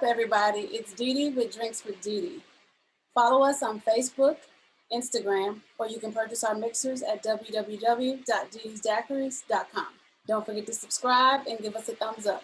up, everybody? It's Dee Dee with Drinks with Dee Dee. Follow us on Facebook, Instagram, or you can purchase our mixers at www.deedesdaiquiris.com. Don't forget to subscribe and give us a thumbs up.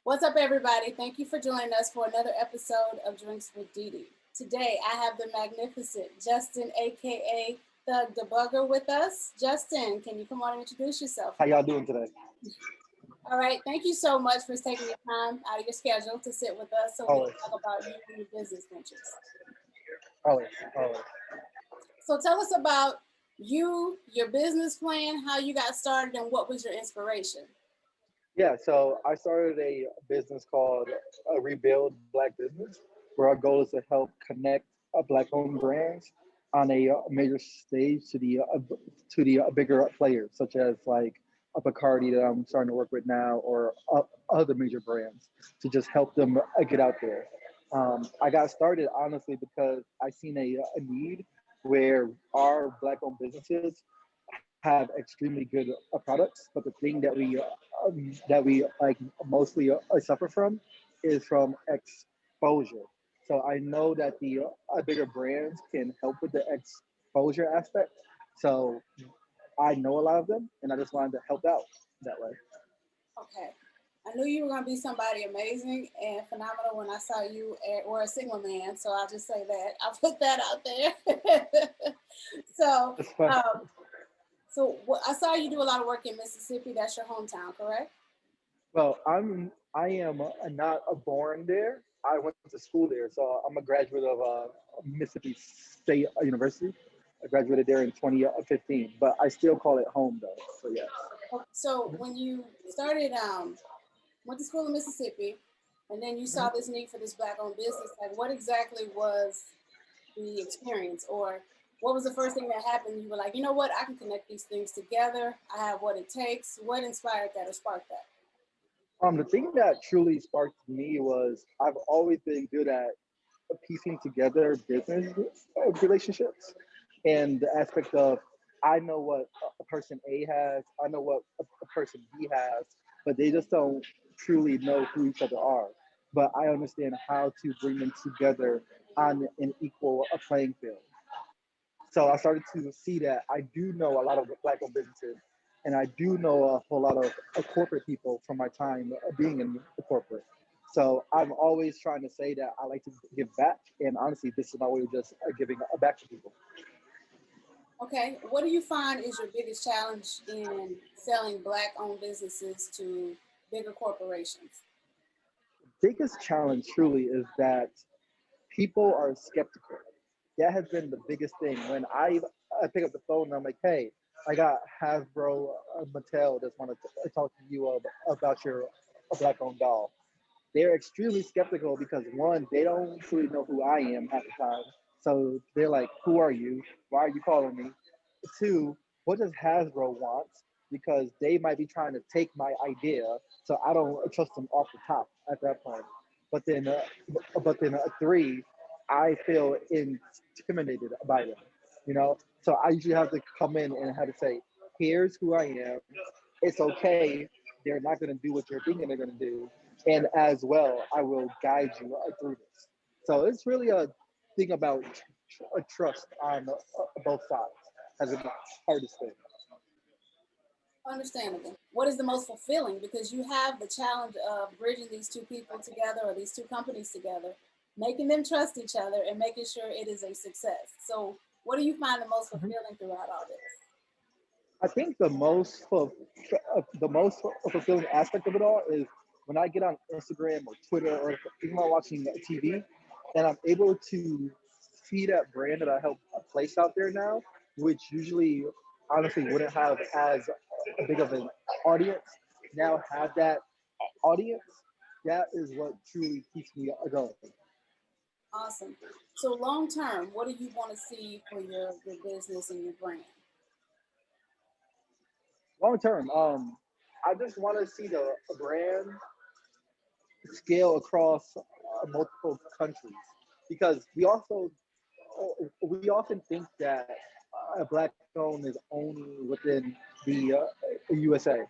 What's up, everybody? Thank you for joining us for another episode of Drinks with Dee Dee. Today, I have the magnificent Justin, aka the Debugger, with us. Justin, can you come on and introduce yourself? How y'all doing today? All right. Thank you so much for taking your time out of your schedule to sit with us so we can talk about you and your business ventures. Always. So tell us about you, your business plan, how you got started, and what was your inspiration? Yeah, so I started a business called Rebuild Black Business, where our goal is to help connect Black-owned brands on a major stage to the bigger players, such as like a Bacardi that I'm starting to work with now, or other major brands, to just help them get out there. I got started honestly because I seen a need where our Black-owned businesses have extremely good products, but the thing that we like mostly suffer from is from exposure. So I know that the bigger brands can help with the exposure aspect. So I know a lot of them, and I just wanted to help out that way. Okay. I knew you were going to be somebody amazing and phenomenal when I saw you or a Sigma man, so I'll just say that. I'll put that out there. So, I saw you do a lot of work in Mississippi. That's your hometown, correct? Well, I am not born there. I went to school there, so I'm a graduate of Mississippi State University. I graduated there in 2015, but I still call it home though. So yes. So when you started, went to school in Mississippi, and then you saw this need for this Black-owned business, like what exactly was the experience, or what was the first thing that happened? You were like, you know what, I can connect these things together. I have what it takes. What inspired that or sparked that? The thing that truly sparked me was I've always been good at piecing together business relationships, and the aspect of I know what a person A has, I know what a person B has, but they just don't truly know who each other are. But I understand how to bring them together on an equal playing field. So I started to see that I do know a lot of Black-owned businesses, and I do know a whole lot of corporate people from my time being in the corporate. So I'm always trying to say that I like to give back, and honestly, this is my way of just giving back to people. Okay, what do you find is your biggest challenge in selling Black-owned businesses to bigger corporations? Biggest challenge truly is that people are skeptical. That has been the biggest thing. When I pick up the phone and I'm like, hey, I got Hasbro, Mattel just want to talk to you about your Black-owned doll. They're extremely skeptical because one, they don't truly know who I am at the time. So they're like, who are you? Why are you calling me? Two, what does Hasbro want? Because they might be trying to take my idea, so I don't trust them off the top at that point. But then, three, I feel intimidated by them. You know, so I usually have to come in and have to say, here's who I am. It's okay. They're not going to do what you're thinking they're going to do, and as well, I will guide you through this. So it's really a thing about a trust on both sides as the hardest thing. Understandable. What is the most fulfilling? Because you have the challenge of bridging these two people together or these two companies together, making them trust each other and making sure it is a success. So what do you find the most fulfilling throughout all this? I think the most fulfilling aspect of it all is when I get on Instagram or Twitter or even while watching TV, and I'm able to see that brand that I help place out there now, which usually honestly wouldn't have as big of an audience, now have that audience. That is what truly keeps me going. Awesome. So long term, what do you want to see for your business and your brand? Long term, I just want to see the brand scale across multiple countries because we often think that a Black owned is only within the USA,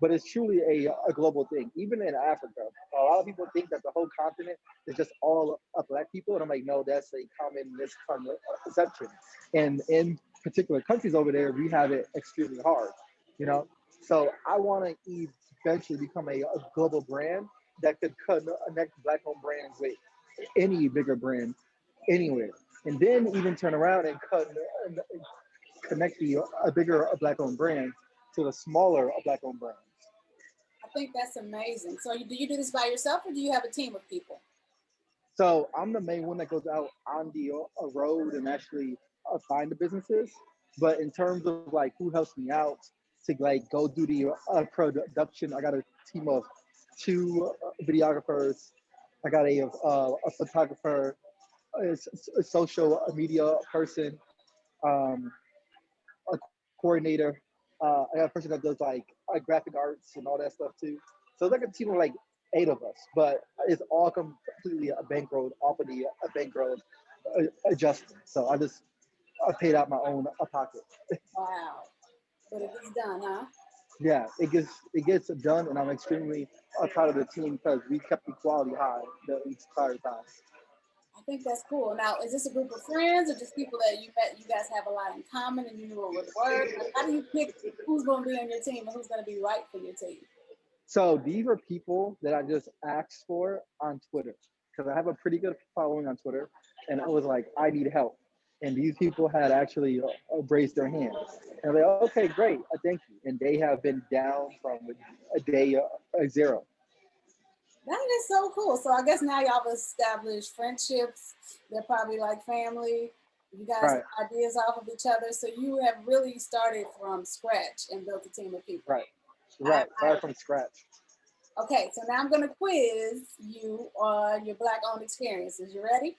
but it's truly a global thing. Even in Africa, a lot of people think that the whole continent is just all black people, and I'm like, no, that's a common misconception. And in particular countries over there, we have it extremely hard, you know. So I want to eventually become a global brand that could connect black-owned brands with any bigger brand anywhere, and then even turn around and connect the a bigger black-owned brand to the smaller black-owned brands. I think that's amazing. So do you do this by yourself or do you have a team of people? So I'm the main one that goes out on the road and actually find the businesses. But in terms of like who helps me out to like go do the production, I got a team of two videographers. I got a photographer, a social media person, um, a coordinator. I got a person that does like graphic arts and all that stuff too. So it's like a team of like 8 of us, but it's all completely bankrolled off of the bankroll adjustment. So I paid out my own pocket. Wow. But it gets done, huh? Yeah, it gets done, and I'm extremely proud of the team because we kept the quality high the entire time. I think that's cool. Now, is this a group of friends or just people that you met? You guys have a lot in common and you knew it would work. Like, how do you pick who's going to be on your team and who's going to be right for your team? So these are people that I just asked for on Twitter because I have a pretty good following on Twitter, and I was like, I need help, and these people had actually raised their hands, and they're like, okay, great, thank you, and they have been down from a day zero. That is so cool. So I guess now y'all have established friendships. They're probably like family. You guys Right, have ideas off of each other. So you have really started from scratch and built a team of people. right, I, right. I Started from scratch. okay, so now I'm gonna quiz you on your black owned experiences. You ready?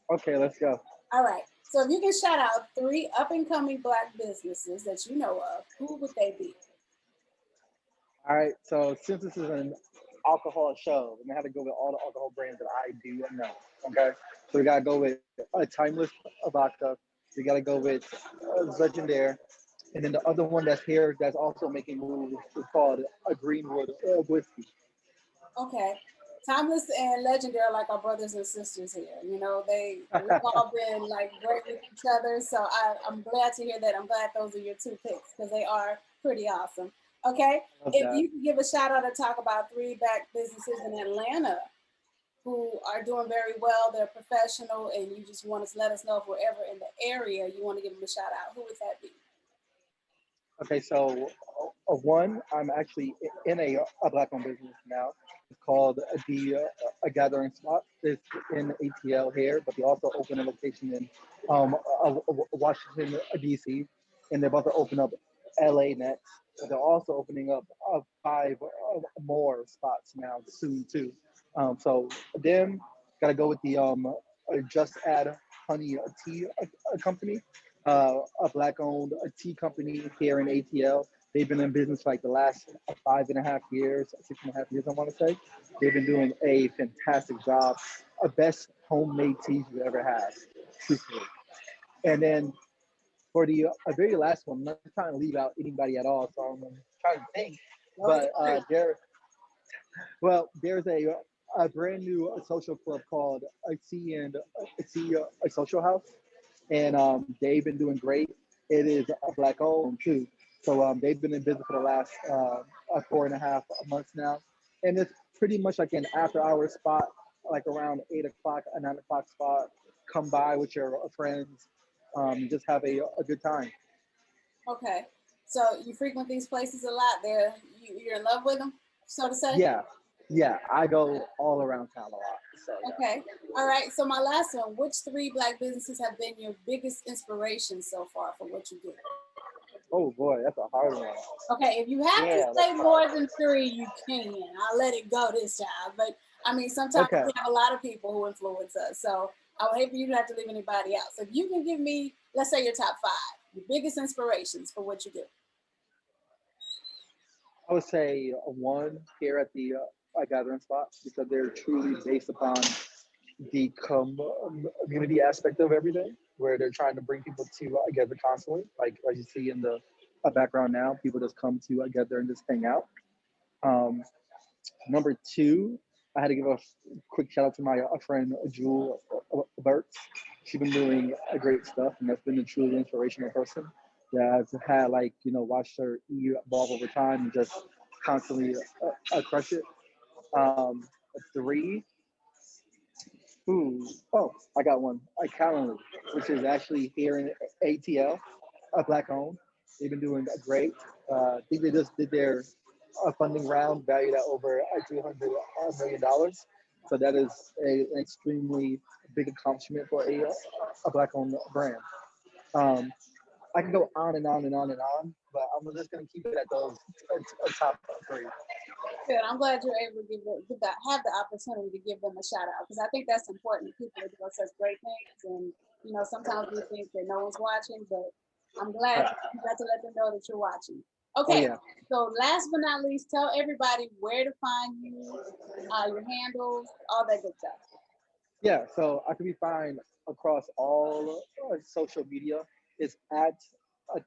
Okay, let's go. All right. So if you can shout out 3 up and coming black businesses that you know of, who would they be? All right, so since this is an alcohol show, I'm gonna have to go with all the alcohol brands that I do know. Okay, so we gotta go with a timeless vodka. We gotta go with Legendary, and then the other one that's here that's also making moves is called a Greenwood whiskey. Okay. Timeless and Legendary are like our brothers and sisters here. You know, we've all been like great with each other. So I'm glad to hear that. I'm glad those are your 2 picks because they are pretty awesome. Okay. I love If that. you could give a shout out and talk about 3 black businesses in Atlanta who are doing very well, they're professional, and you just want to let us know if we're ever in the area, you want to give them a shout out. Who would that be? Okay, so one, I'm actually in a black-owned business now. It's called the a Gathering Spot. It's in ATL here, but they also open a location in Washington D.C. and they're about to open up LA next. But they're also opening up 5 more spots now soon too. So them gotta go with the Just Add Honey Tea company, a black-owned tea company here in ATL. They've been in business like the last 5.5 years, 6.5 years, I want to say. They've been doing a fantastic job, a best homemade teas you ever had, truthfully. And then for the very last one, I'm not trying to leave out anybody at all, so I'm trying to think. Those But are 3. there's a brand new social club called a Sea and a Social House, and they've been doing great. It is a black owned too, so they've been in business for the last 4.5 months now, and it's pretty much like an after hour spot, like around 8 o'clock, a 9 o'clock spot. Come by with your friends, just have a good time. Okay. So you frequent these places a lot. You're in love with them, so to say. Yeah, yeah, I go all around town a lot, so yeah. Okay. All right. So my last one: which 3 black businesses have been your biggest inspiration so far for what you do? Oh boy, that's a hard one. Okay. If you have to Yeah, that's say hard. more than 3, you can. I'll let it go this time. But I mean, sometimes Okay. we have a lot of people who influence us. So I would hate for you to have to leave anybody out. So if you can give me, let's say, your top 5, your biggest inspirations for what you do. I would say a one here at the gathering spot because they're truly based upon the community aspect of everything, where they're trying to bring people together constantly. Like you see in the background now, people just come together and just hang out. Um, Number two, I had to give a quick shout out to my friend Jewel Burtz. She's been doing great stuff, and that's been a truly inspirational person. Yeah, I've had like watched her evolve over time and just constantly crush it. Um, Three, oh, I got one. Calendly, which is actually here in ATL, a black owned. They've been doing great. I think they just did their funding round valued at over $200 million. So that is an extremely big accomplishment for a black owned brand. Um, I can go on and on and on and on, but I'm just going to keep it at those top three. Good. I'm glad you're able to have the opportunity to give them a shout out because I think that's important. People are doing such great things, and sometimes we think that no one's watching, but I'm glad you got to let them know that you're watching. Okay. Oh, yeah. So last but not least, tell everybody where to find you, your handles, all that good stuff. Yeah, so I can be found across all social media. It's at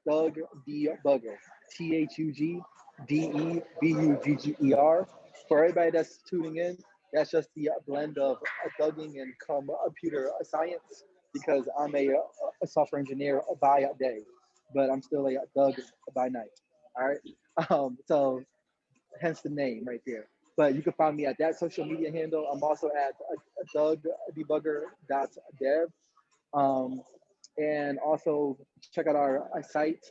Doug Debugger, THUGDEBUGGER. For everybody that's tuning in, that's just the blend of Douging and computer science because I'm a software engineer by day, but I'm still a Doug by night. All right. So hence the name right there. But you can find me at that social media handle. I'm also at dougdebugger.dev. Um, and also check out our site,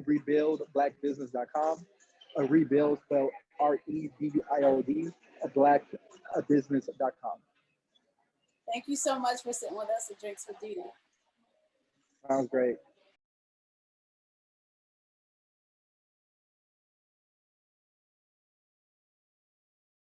rebuildblackbusiness.com. Rebuild spelled REBBIOD, blackbusiness.com. Thank you so much for sitting with us at Drinks with Dee Dee. Sounds great.